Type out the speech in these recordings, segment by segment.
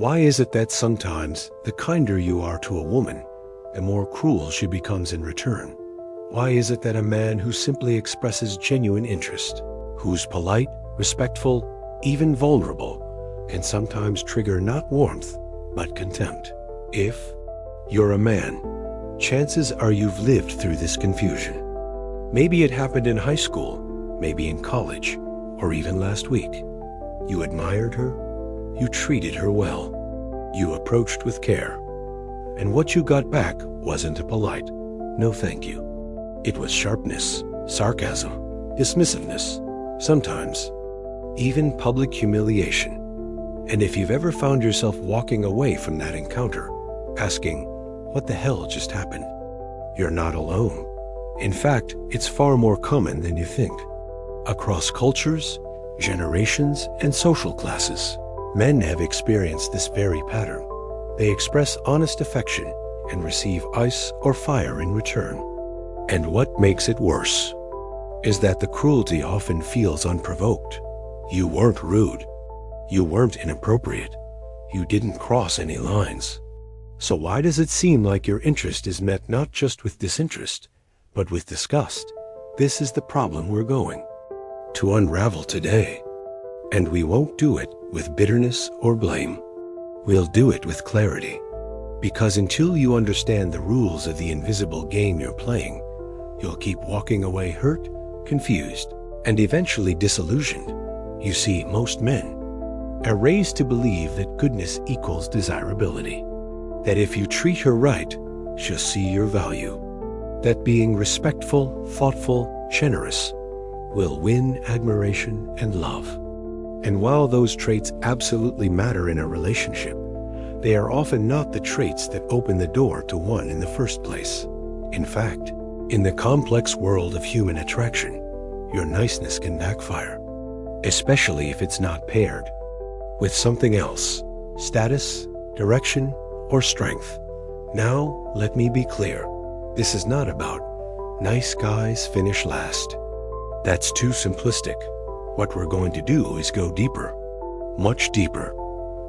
Why is it that sometimes the kinder you are to a woman, the more cruel she becomes in return? Why is it that a man who simply expresses genuine interest, who's polite, respectful, even vulnerable, can sometimes trigger not warmth, but contempt? If you're a man, chances are you've lived through this confusion. Maybe it happened in high school, maybe in college, or even last week. You admired her, you treated her well, you approached with care, and what you got back wasn't a polite, "No thank you." It was sharpness, sarcasm, dismissiveness, sometimes even public humiliation. And if you've ever found yourself walking away from that encounter, asking, "What the hell just happened?" you're not alone. In fact, it's far more common than you think. Across cultures, generations, and social classes, men have experienced this very pattern. They express honest affection and receive ice or fire in return. And what makes it worse is that the cruelty often feels unprovoked. You weren't rude. You weren't inappropriate. You didn't cross any lines. So why does it seem like your interest is met not just with disinterest, but with disgust? This is the problem we're going to unravel today. And we won't do it with bitterness or blame. We'll do it with clarity. Because until you understand the rules of the invisible game you're playing, you'll keep walking away hurt, confused, and eventually disillusioned. You see, most men are raised to believe that goodness equals desirability. That if you treat her right, she'll see your value. That being respectful, thoughtful, generous will win admiration and love. And while those traits absolutely matter in a relationship, they are often not the traits that open the door to one in the first place. In fact, in the complex world of human attraction, your niceness can backfire, especially if it's not paired with something else, status, direction, or strength. Now, let me be clear. This is not about nice guys finish last. That's too simplistic. What we're going to do is go deeper, much deeper,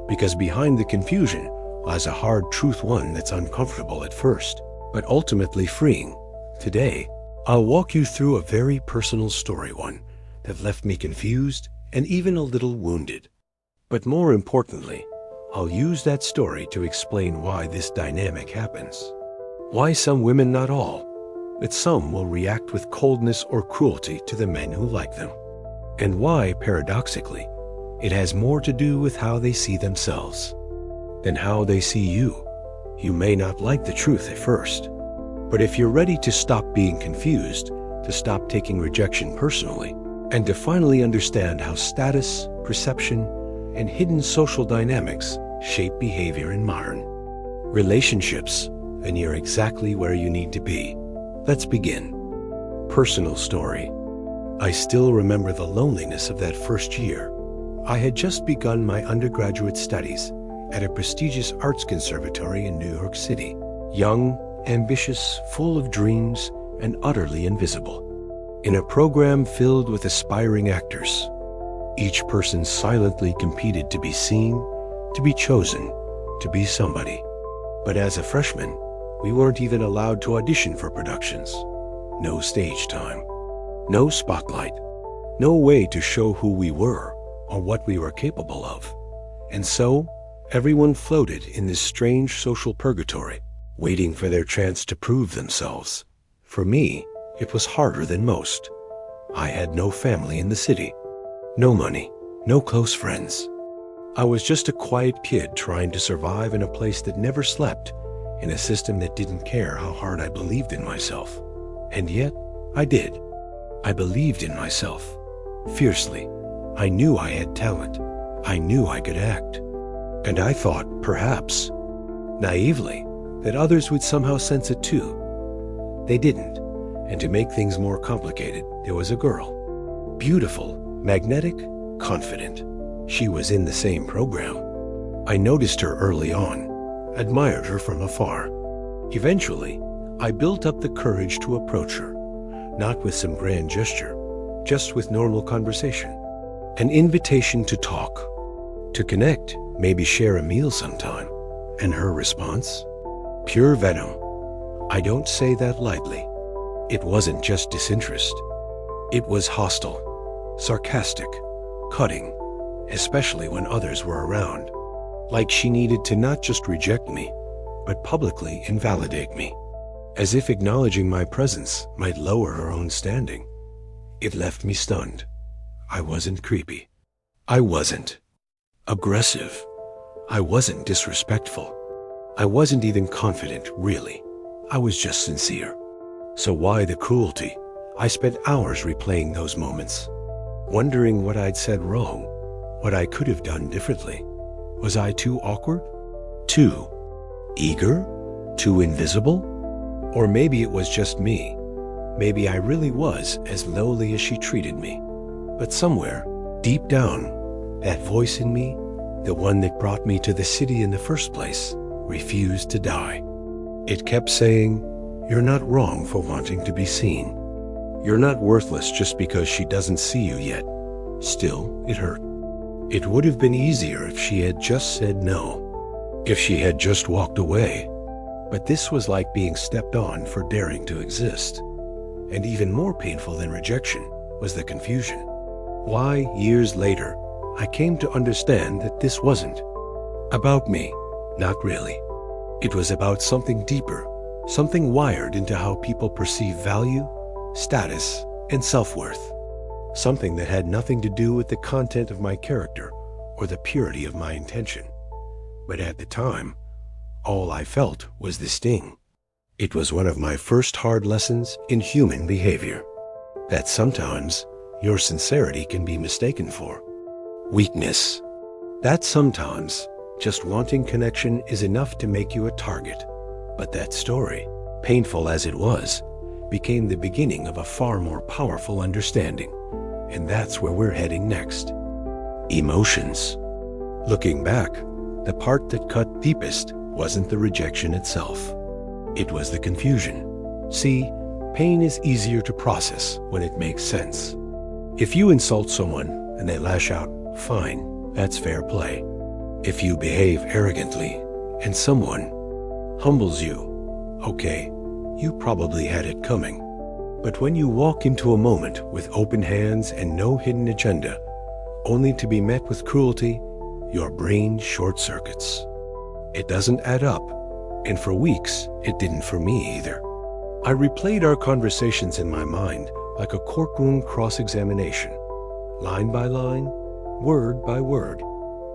because behind the confusion lies a hard truth, one that's uncomfortable at first, but ultimately freeing. Today, I'll walk you through a very personal story, one that left me confused and even a little wounded. But more importantly, I'll use that story to explain why this dynamic happens. Why some women, not all, but some will react with coldness or cruelty to the men who like them. And why, paradoxically, it has more to do with how they see themselves than how they see you. You may not like the truth at first, but if you're ready to stop being confused, to stop taking rejection personally, and to finally understand how status, perception, and hidden social dynamics shape behavior in modern relationships, then you're exactly where you need to be. Let's begin. Personal story. I still remember the loneliness of that first year. I had just begun my undergraduate studies at a prestigious arts conservatory in New York City. Young, ambitious, full of dreams, and utterly invisible. In a program filled with aspiring actors. Each person silently competed to be seen, to be chosen, to be somebody. But as a freshman, we weren't even allowed to audition for productions. No stage time. No spotlight. No way to show who we were or what we were capable of. And so, everyone floated in this strange social purgatory, waiting for their chance to prove themselves. For me, it was harder than most. I had no family in the city. No money, no close friends. I was just a quiet kid trying to survive in a place that never slept, in a system that didn't care how hard I believed in myself. And yet, I did. I believed in myself, fiercely. I knew I had talent. I knew I could act. And I thought, perhaps, naively, that others would somehow sense it too. They didn't. And to make things more complicated, there was a girl. Beautiful, magnetic, confident. She was in the same program. I noticed her early on, admired her from afar. Eventually, I built up the courage to approach her, not with some grand gesture, just with normal conversation. An invitation to talk, to connect, maybe share a meal sometime. And her response? Pure venom. I don't say that lightly. It wasn't just disinterest. It was hostile, sarcastic, cutting, especially when others were around. Like she needed to not just reject me, but publicly invalidate me. As if acknowledging my presence might lower her own standing. It left me stunned. I wasn't creepy. I wasn't aggressive. I wasn't disrespectful. I wasn't even confident, really. I was just sincere. So why the cruelty? I spent hours replaying those moments, wondering what I'd said wrong, what I could have done differently. Was I too awkward? Too eager? Too invisible? Or maybe it was just me. Maybe I really was as lowly as she treated me. But somewhere, deep down, that voice in me, the one that brought me to the city in the first place, refused to die. It kept saying, "You're not wrong for wanting to be seen. You're not worthless just because she doesn't see you yet." Still, it hurt. It would have been easier if she had just said no, if she had just walked away. But this was like being stepped on for daring to exist. And even more painful than rejection was the confusion. Why, years later, I came to understand that this wasn't about me. Not really. It was about something deeper, something wired into how people perceive value, status, and self-worth. Something that had nothing to do with the content of my character or the purity of my intention. But at the time, all I felt was the sting. It was one of my first hard lessons in human behavior. That sometimes your sincerity can be mistaken for weakness. That sometimes just wanting connection is enough to make you a target. But that story, painful as it was, became the beginning of a far more powerful understanding. And that's where we're heading next. Emotions. Looking back, the part that cut deepest wasn't the rejection itself. It was the confusion. See, pain is easier to process when it makes sense. If you insult someone and they lash out, fine, that's fair play. If you behave arrogantly and someone humbles you, okay, you probably had it coming. But when you walk into a moment with open hands and no hidden agenda, only to be met with cruelty, your brain short-circuits. It doesn't add up, and for weeks, it didn't for me either. I replayed our conversations in my mind like a courtroom cross-examination, line by line, word by word,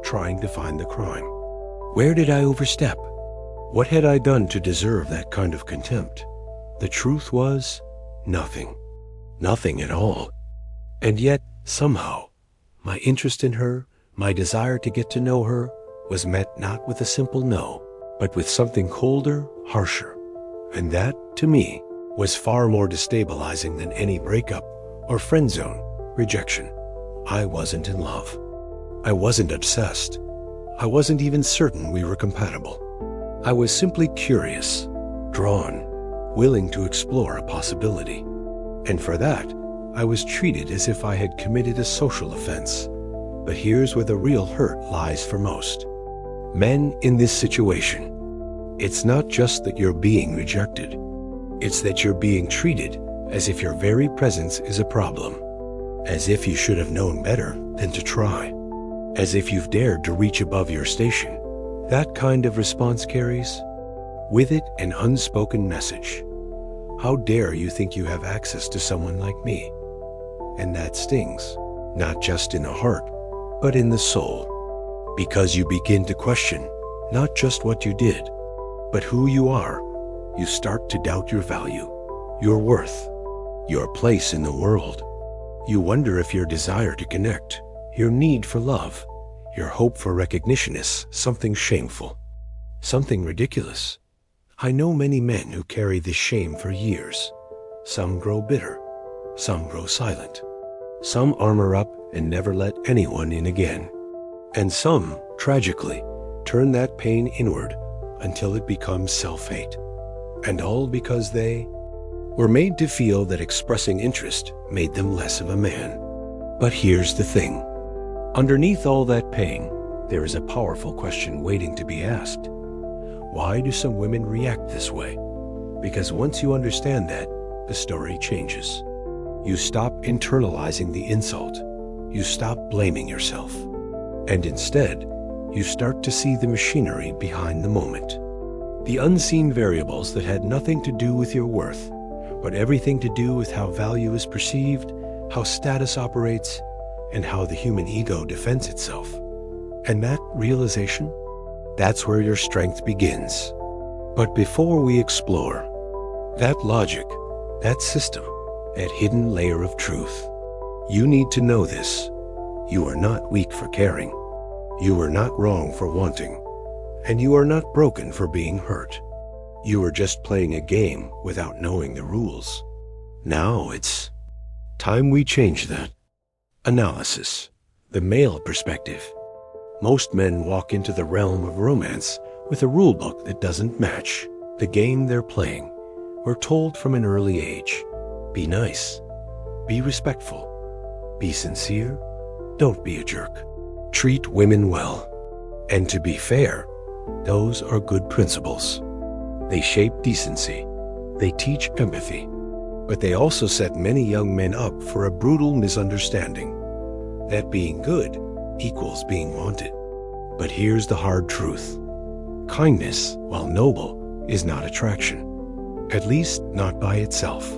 trying to find the crime. Where did I overstep? What had I done to deserve that kind of contempt? The truth was, nothing. Nothing at all. And yet, somehow, my interest in her, my desire to get to know her, was met not with a simple no, but with something colder, harsher. And that, to me, was far more destabilizing than any breakup or friend zone rejection. I wasn't in love. I wasn't obsessed. I wasn't even certain we were compatible. I was simply curious, drawn, willing to explore a possibility. And for that, I was treated as if I had committed a social offense. But here's where the real hurt lies for most. Men in this situation. It's not just that you're being rejected. It's that you're being treated as if your very presence is a problem. As if you should have known better than to try. As if you've dared to reach above your station. That kind of response carries with it an unspoken message. How dare you think you have access to someone like me? And that stings, not just in the heart, but in the soul. Because you begin to question not just what you did, but who you are. You start to doubt your value, your worth, your place in the world. You wonder if your desire to connect, your need for love, your hope for recognition is something shameful, something ridiculous. I know many men who carry this shame for years. Some grow bitter, some grow silent. Some armor up and never let anyone in again. And some, tragically, turn that pain inward until it becomes self-hate. And all because they were made to feel that expressing interest made them less of a man. But here's the thing. Underneath all that pain, there is a powerful question waiting to be asked. Why do some women react this way? Because once you understand that, the story changes. You stop internalizing the insult. You stop blaming yourself. And instead, you start to see the machinery behind the moment. The unseen variables that had nothing to do with your worth, but everything to do with how value is perceived, how status operates, and how the human ego defends itself. And that realization, that's where your strength begins. But before we explore that logic, that system, that hidden layer of truth, you need to know this. You are not weak for caring. You are not wrong for wanting. And you are not broken for being hurt. You are just playing a game without knowing the rules. Now it's time we change that. Analysis. The male perspective. Most men walk into the realm of romance with a rule book that doesn't match the game they're playing. We're told from an early age, be nice, be respectful, be sincere, don't be a jerk, treat women well. And to be fair, those are good principles. They shape decency, they teach empathy, but they also set many young men up for a brutal misunderstanding that being good equals being wanted. But here's the hard truth. Kindness, while noble, is not attraction, at least not by itself.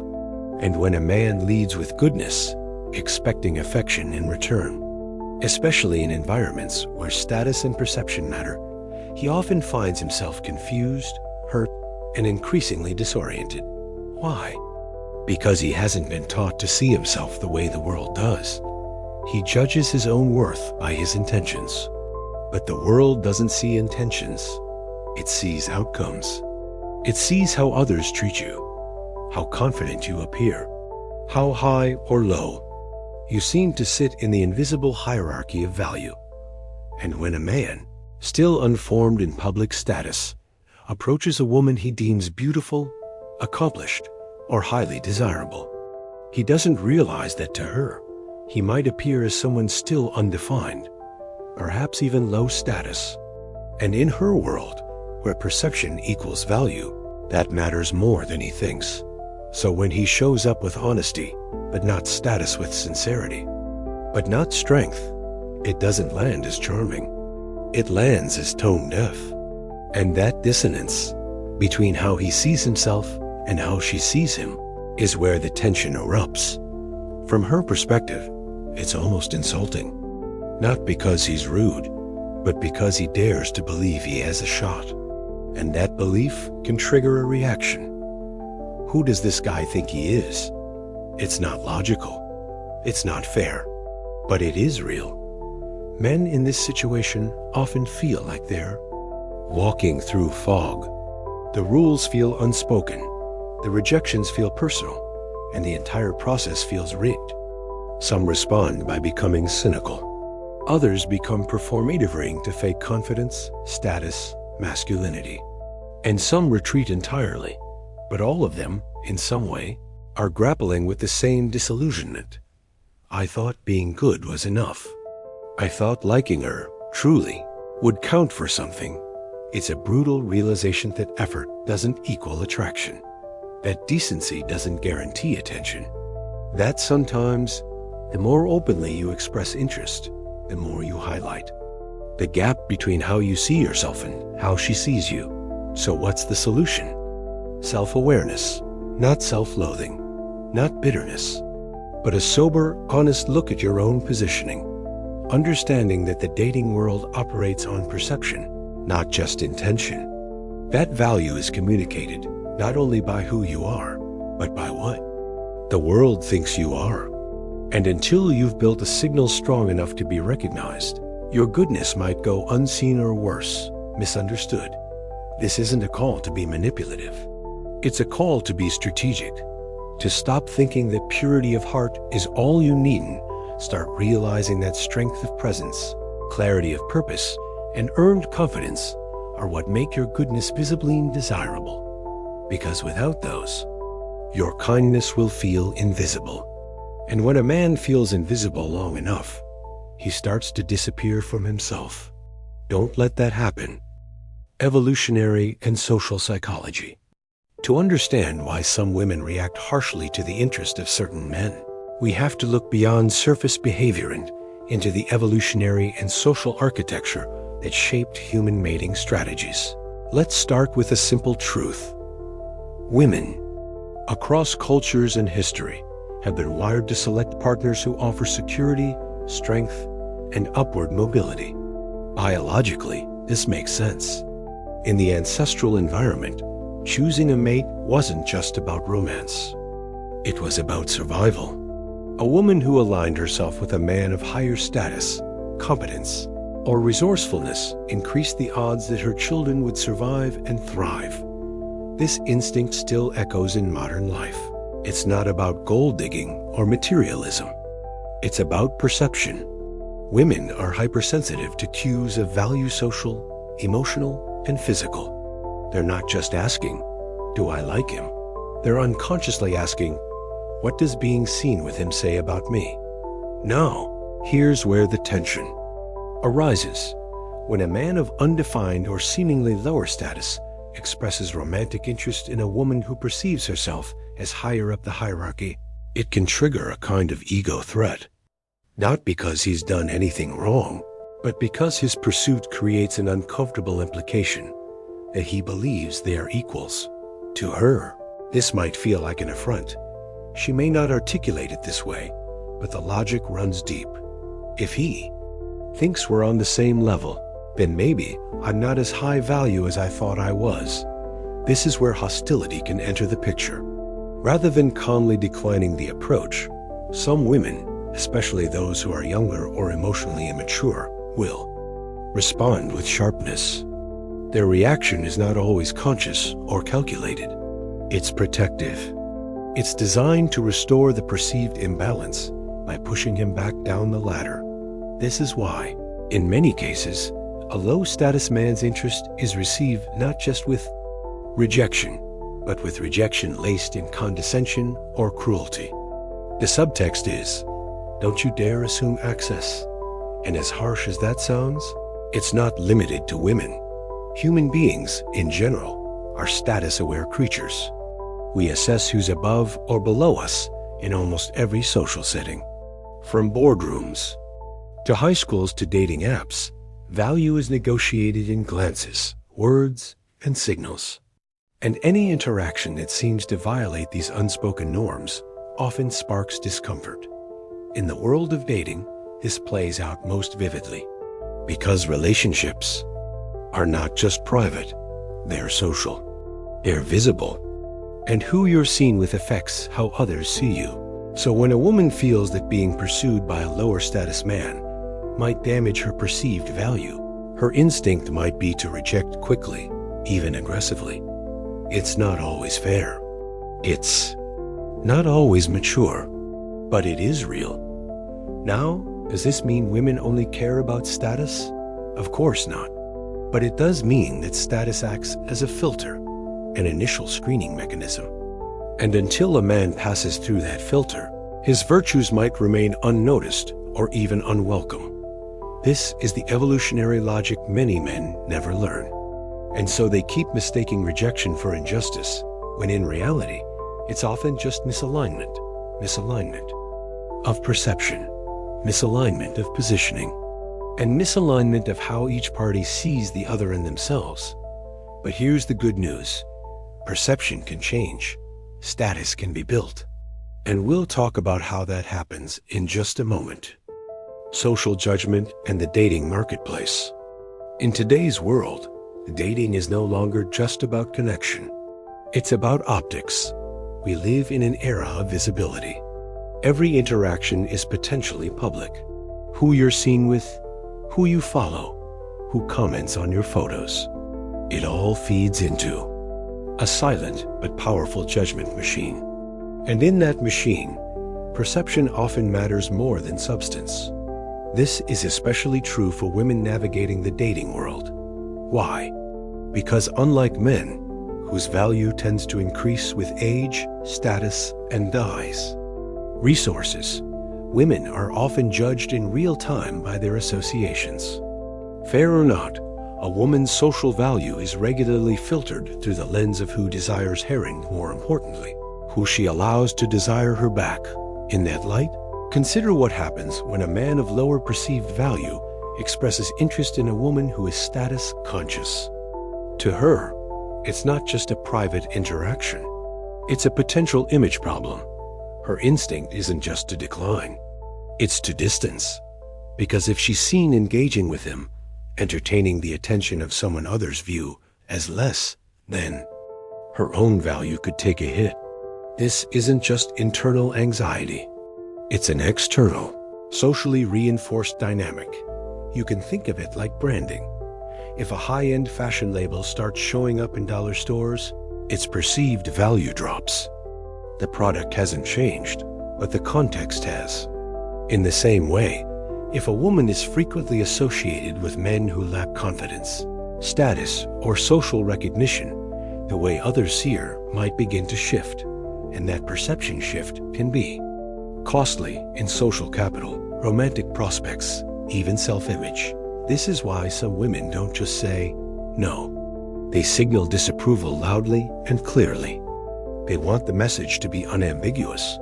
And when a man leads with goodness, expecting affection in return, especially in environments where status and perception matter, he often finds himself confused, hurt, and increasingly disoriented. Why? Because he hasn't been taught to see himself the way the world does. He judges his own worth by his intentions. But the world doesn't see intentions. It sees outcomes. It sees how others treat you, how confident you appear, how high or low you seem to sit in the invisible hierarchy of value. And when a man, still unformed in public status, approaches a woman he deems beautiful, accomplished, or highly desirable, he doesn't realize that to her, he might appear as someone still undefined, perhaps even low status. And in her world, where perception equals value, that matters more than he thinks. So when he shows up with honesty, but not status with sincerity, but not strength, it doesn't land as charming. It lands as tone deaf. And that dissonance between how he sees himself and how she sees him is where the tension erupts. From her perspective, it's almost insulting. Not because he's rude, but because he dares to believe he has a shot. And that belief can trigger a reaction. Who does this guy think he is? It's not logical. It's not fair. But it is real. Men in this situation often feel like they're walking through fog. The rules feel unspoken. The rejections feel personal. And the entire process feels rigged. Some respond by becoming cynical. Others become performative to fake confidence, status, masculinity. And some retreat entirely. But all of them, in some way, are grappling with the same disillusionment. I thought being good was enough. I thought liking her, truly, would count for something. It's a brutal realization that effort doesn't equal attraction. That decency doesn't guarantee attention. That sometimes, the more openly you express interest, the more you highlight the gap between how you see yourself and how she sees you. So what's the solution? Self-awareness, not self-loathing, not bitterness, but a sober, honest look at your own positioning, understanding that the dating world operates on perception, not just intention. That value is communicated not only by who you are, but by what the world thinks you are. And until you've built a signal strong enough to be recognized, your goodness might go unseen or worse, misunderstood. This isn't a call to be manipulative. It's a call to be strategic, to stop thinking that purity of heart is all you need and start realizing that strength of presence, clarity of purpose, and earned confidence are what make your goodness visibly and desirable. Because without those, your kindness will feel invisible. And when a man feels invisible long enough, he starts to disappear from himself. Don't let that happen. Evolutionary and social psychology. To understand why some women react harshly to the interest of certain men, we have to look beyond surface behavior and into the evolutionary and social architecture that shaped human mating strategies. Let's start with a simple truth. Women, across cultures and history, have been wired to select partners who offer security, strength, and upward mobility. Biologically, this makes sense. In the ancestral environment, choosing a mate wasn't just about romance. It was about survival. A woman who aligned herself with a man of higher status, competence, or resourcefulness increased the odds that her children would survive and thrive. This instinct still echoes in modern life. It's not about gold digging or materialism. It's about perception. Women are hypersensitive to cues of value, social, emotional, and physical. They're not just asking, "Do I like him?" They're unconsciously asking, "What does being seen with him say about me?" Now, here's where the tension arises. When a man of undefined or seemingly lower status expresses romantic interest in a woman who perceives herself as higher up the hierarchy, it can trigger a kind of ego threat. Not because he's done anything wrong, but because his pursuit creates an uncomfortable implication that he believes they are equals. To her, this might feel like an affront. She may not articulate it this way, but the logic runs deep. If he thinks we're on the same level, then maybe I'm not as high value as I thought I was. This is where hostility can enter the picture. Rather than calmly declining the approach, some women, especially those who are younger or emotionally immature, will respond with sharpness. Their reaction is not always conscious or calculated. It's protective. It's designed to restore the perceived imbalance by pushing him back down the ladder. This is why, in many cases, a low-status man's interest is received not just with rejection, but with rejection laced in condescension or cruelty. The subtext is, "Don't you dare assume access." And as harsh as that sounds, it's not limited to women. Human beings, in general, are status-aware creatures. We assess who's above or below us in almost every social setting. From boardrooms to high schools to dating apps, value is negotiated in glances, words, and signals. And any interaction that seems to violate these unspoken norms often sparks discomfort. In the world of dating, this plays out most vividly. Because relationships are not just private, they're social. They're visible. And who you're seen with affects how others see you. So when a woman feels that being pursued by a lower status man might damage her perceived value, her instinct might be to reject quickly, even aggressively. It's not always fair. It's not always mature, but it is real. Now, does this mean women only care about status? Of course not. But it does mean that status acts as a filter, an initial screening mechanism. And until a man passes through that filter, his virtues might remain unnoticed or even unwelcome. This is the evolutionary logic many men never learn. And so they keep mistaking rejection for injustice, when in reality, it's often just misalignment of perception, misalignment of positioning, and misalignment of how each party sees the other and themselves. But here's the good news. Perception can change. Status can be built. And we'll talk about how that happens in just a moment. Social judgment and the dating marketplace. In today's world, dating is no longer just about connection. It's about optics. We live in an era of visibility. Every interaction is potentially public. Who you're seen with, who you follow, who comments on your photos. It all feeds into a silent but powerful judgment machine. And in that machine, perception often matters more than substance. This is especially true for women navigating the dating world. Why? Because unlike men, whose value tends to increase with age, status, and resources, women are often judged in real time by their associations. Fair or not, a woman's social value is regularly filtered through the lens of who desires her and, more importantly, who she allows to desire her back. In that light, consider what happens when a man of lower perceived value expresses interest in a woman who is status conscious. To her, it's not just a private interaction. It's a potential image problem. Her instinct isn't just to decline. It's to distance. Because if she's seen engaging with him, entertaining the attention of someone others view as less, then her own value could take a hit. This isn't just internal anxiety. It's an external, socially reinforced dynamic. You can think of it like branding. If a high-end fashion label starts showing up in dollar stores, its perceived value drops. The product hasn't changed, but the context has. In the same way, if a woman is frequently associated with men who lack confidence, status, or social recognition, the way others see her might begin to shift, and that perception shift can be costly in social capital, romantic prospects, even self-image. This is why some women don't just say no. They signal disapproval loudly and clearly. They want the message to be unambiguous.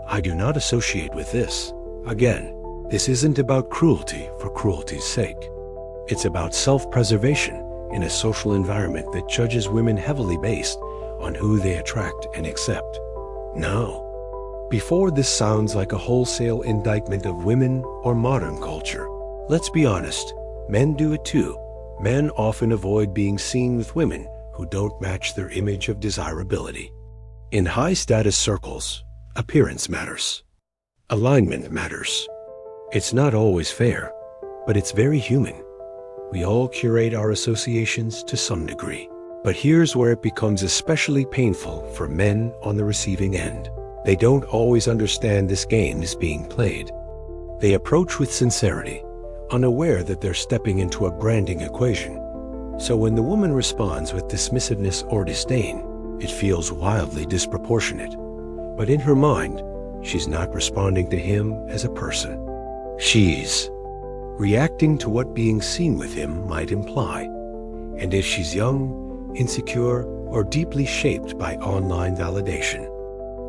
I do not associate with this. Again, this isn't about cruelty for cruelty's sake. It's about self-preservation in a social environment that judges women heavily based on who they attract and accept. Now, before this sounds like a wholesale indictment of women or modern culture, let's be honest, men do it too. Men often avoid being seen with women who don't match their image of desirability. In high-status circles, appearance matters. Alignment matters. It's not always fair, but it's very human. We all curate our associations to some degree. But here's where it becomes especially painful for men on the receiving end. They don't always understand this game is being played. They approach with sincerity, unaware that they're stepping into a branding equation. So when the woman responds with dismissiveness or disdain, it feels wildly disproportionate. But in her mind, she's not responding to him as a person. She's reacting to what being seen with him might imply. And if she's young, insecure, or deeply shaped by online validation,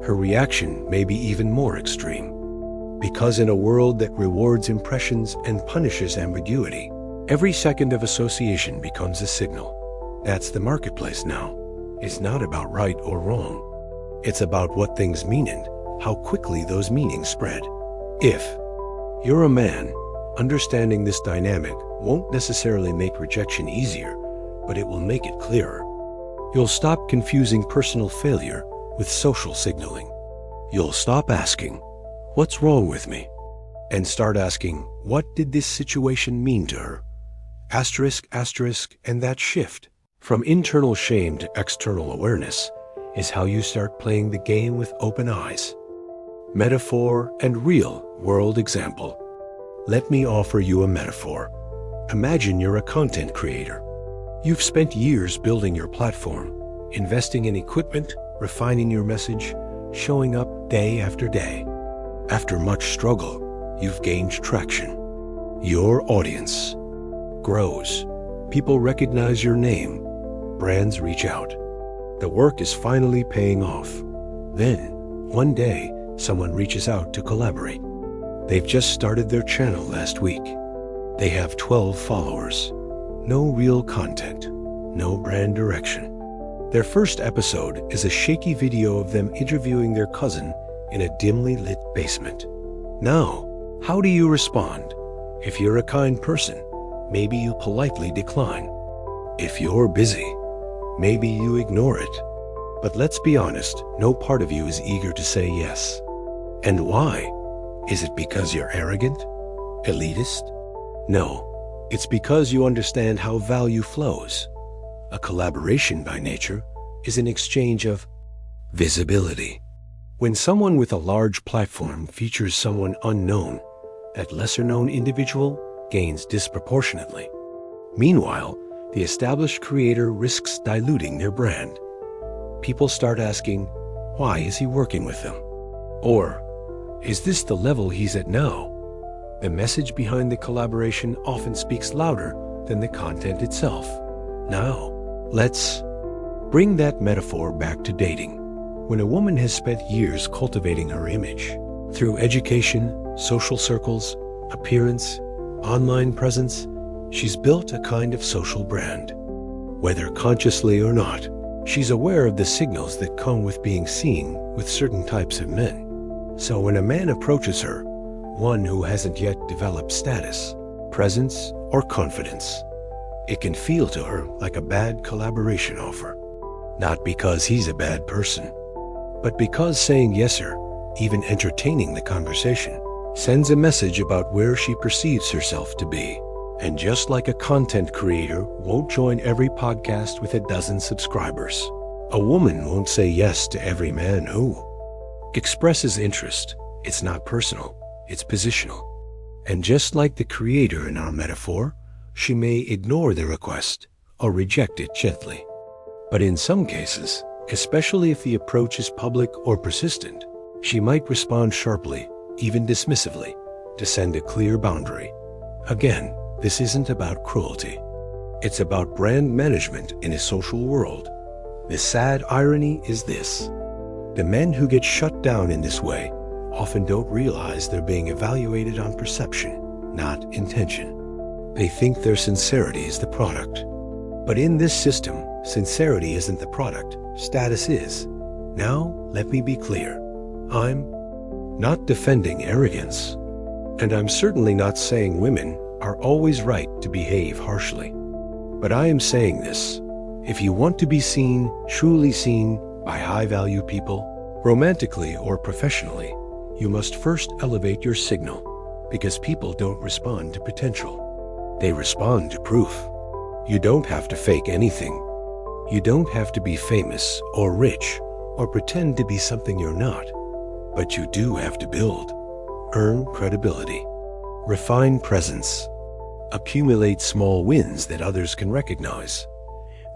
her reaction may be even more extreme. Because in a world that rewards impressions and punishes ambiguity, every second of association becomes a signal. That's the marketplace now. It's not about right or wrong. It's about what things mean and how quickly those meanings spread. If you're a man, understanding this dynamic won't necessarily make rejection easier, but it will make it clearer. You'll stop confusing personal failure with social signaling. You'll stop asking, "What's wrong with me?" and start asking, "What did this situation mean to her?" Asterisk, asterisk, and that shift from internal shame to external awareness is how you start playing the game with open eyes. Metaphor and real world example. Let me offer you a metaphor. Imagine you're a content creator. You've spent years building your platform, investing in equipment, refining your message, showing up day after day. After much struggle, you've gained traction. Your audience grows. People recognize your name. Brands reach out. The work is finally paying off. Then, one day, someone reaches out to collaborate. They've just started their channel last week. They have 12 followers. No real content. No brand direction. Their first episode is a shaky video of them interviewing their cousin in a dimly lit basement. Now, how do you respond? If you're a kind person, maybe you politely decline. If you're busy, maybe you ignore it. But let's be honest, no part of you is eager to say yes. And why? Is it because you're arrogant? Elitist? No, it's because you understand how value flows. A collaboration by nature is an exchange of visibility. When someone with a large platform features someone unknown, that lesser-known individual gains disproportionately. Meanwhile, the established creator risks diluting their brand. People start asking, why is he working with them? Or, is this the level he's at now? The message behind the collaboration often speaks louder than the content itself. Now, let's bring that metaphor back to dating. When a woman has spent years cultivating her image through education, social circles, appearance, online presence, she's built a kind of social brand. Whether consciously or not, she's aware of the signals that come with being seen with certain types of men. So when a man approaches her, one who hasn't yet developed status, presence, or confidence, it can feel to her like a bad collaboration offer. Not because he's a bad person, but because saying yes or even entertaining the conversation sends a message about where she perceives herself to be. And just like a content creator won't join every podcast with a dozen subscribers, a woman won't say yes to every man who expresses interest. It's not personal, it's positional. And just like the creator in our metaphor, she may ignore the request or reject it gently. But in some cases, especially if the approach is public or persistent, she might respond sharply, even dismissively, to send a clear boundary. Again, this isn't about cruelty. It's about brand management in a social world. The sad irony is this: the men who get shut down in this way often don't realize they're being evaluated on perception, not intention. They think their sincerity is the product. But in this system, sincerity isn't the product, status is. Now, let me be clear. I'm not defending arrogance, and I'm certainly not saying women are always right to behave harshly. But I am saying this: if you want to be seen, truly seen, by high-value people, romantically or professionally, you must first elevate your signal, because people don't respond to potential. They respond to proof. You don't have to fake anything. You don't have to be famous or rich or pretend to be something you're not. But you do have to build, earn credibility, refine presence, accumulate small wins that others can recognize.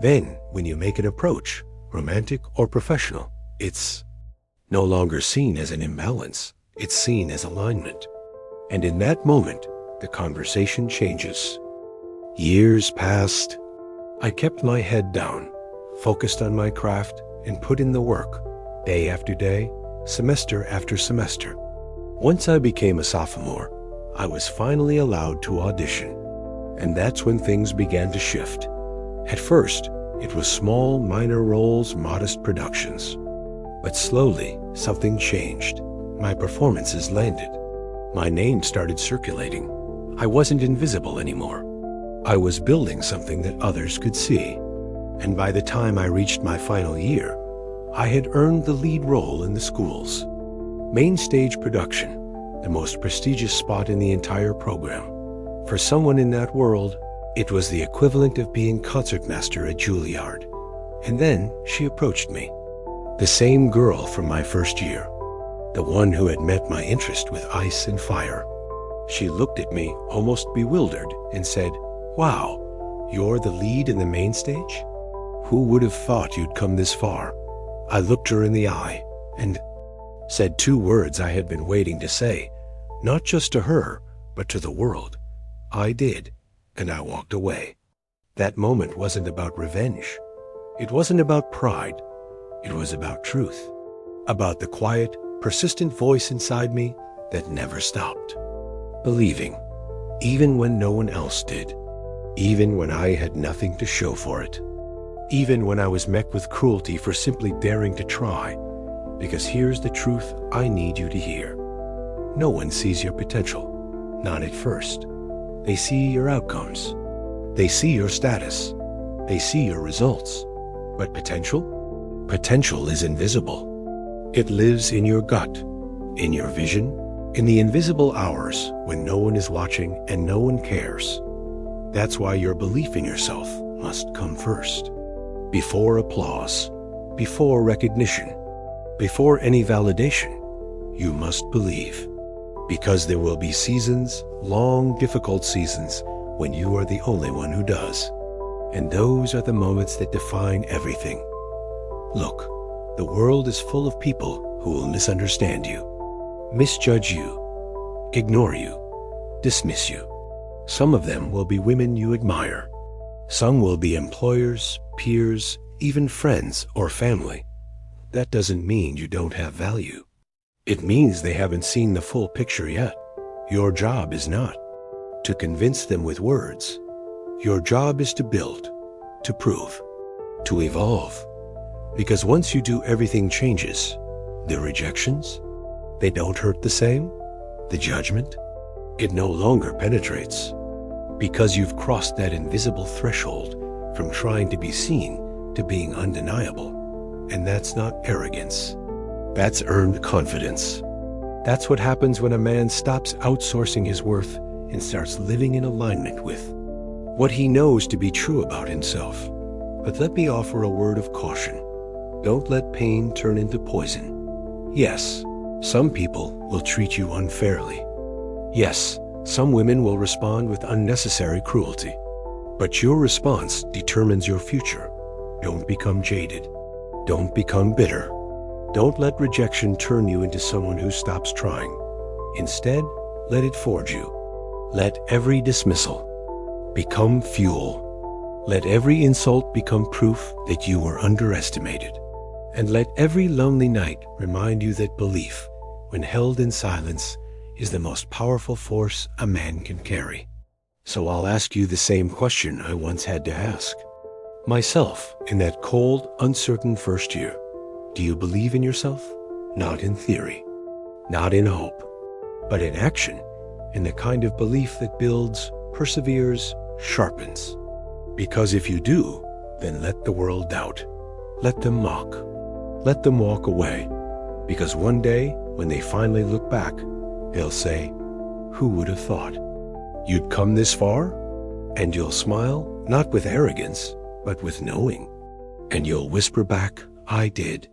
Then, when you make an approach, romantic or professional, it's no longer seen as an imbalance. It's seen as alignment. And in that moment, the conversation changes. Years passed. I kept my head down, focused on my craft, and put in the work, day after day, semester after semester. Once I became a sophomore, I was finally allowed to audition. And that's when things began to shift. At first, it was small, minor roles, modest productions. But slowly, something changed. My performances landed. My name started circulating. I wasn't invisible anymore. I was building something that others could see. And by the time I reached my final year, I had earned the lead role in the school's main stage production, the most prestigious spot in the entire program. For someone in that world, it was the equivalent of being concertmaster at Juilliard. And then she approached me. The same girl from my first year, the one who had met my interest with ice and fire. She looked at me, almost bewildered, and said, "Wow, you're the lead in the main stage? Who would have thought you'd come this far?" I looked her in the eye and said two words I had been waiting to say, not just to her, but to the world. I did, and I walked away. That moment wasn't about revenge. It wasn't about pride. It was about truth, about the quiet, persistent voice inside me that never stopped. Believing, even when no one else did, even when I had nothing to show for it, even when I was met with cruelty for simply daring to try. Because here's the truth I need you to hear. No one sees your potential, not at first. They see your outcomes. They see your status. They see your results. But potential? Potential is invisible. It lives in your gut, in your vision, in the invisible hours when no one is watching and no one cares. That's why your belief in yourself must come first. Before applause, before recognition, before any validation, you must believe. Because there will be seasons, long, difficult seasons, when you are the only one who does. And those are the moments that define everything. Look, the world is full of people who will misunderstand you, misjudge you, ignore you, dismiss you. Some of them will be women you admire. Some will be employers, peers, even friends or family. That doesn't mean you don't have value. It means they haven't seen the full picture yet. Your job is not to convince them with words. Your job is to build, to prove, to evolve. Because once you do, everything changes. The rejections, they don't hurt the same. The judgment, it no longer penetrates. Because you've crossed that invisible threshold from trying to be seen to being undeniable. And that's not arrogance. That's earned confidence. That's what happens when a man stops outsourcing his worth and starts living in alignment with what he knows to be true about himself. But let me offer a word of caution. Don't let pain turn into poison. Yes, some people will treat you unfairly. Yes, some women will respond with unnecessary cruelty. But your response determines your future. Don't become jaded. Don't become bitter. Don't let rejection turn you into someone who stops trying. Instead, let it forge you. Let every dismissal become fuel. Let every insult become proof that you were underestimated. And let every lonely night remind you that belief, when held in silence, is the most powerful force a man can carry. So I'll ask you the same question I once had to ask myself in that cold, uncertain first year. Do you believe in yourself? Not in theory, not in hope, but in action, in the kind of belief that builds, perseveres, sharpens. Because if you do, then let the world doubt. Let them mock. Let them walk away. Because one day, when they finally look back, they'll say, "Who would have thought?" You'd come this far? And you'll smile, not with arrogance, but with knowing. And you'll whisper back, "I did."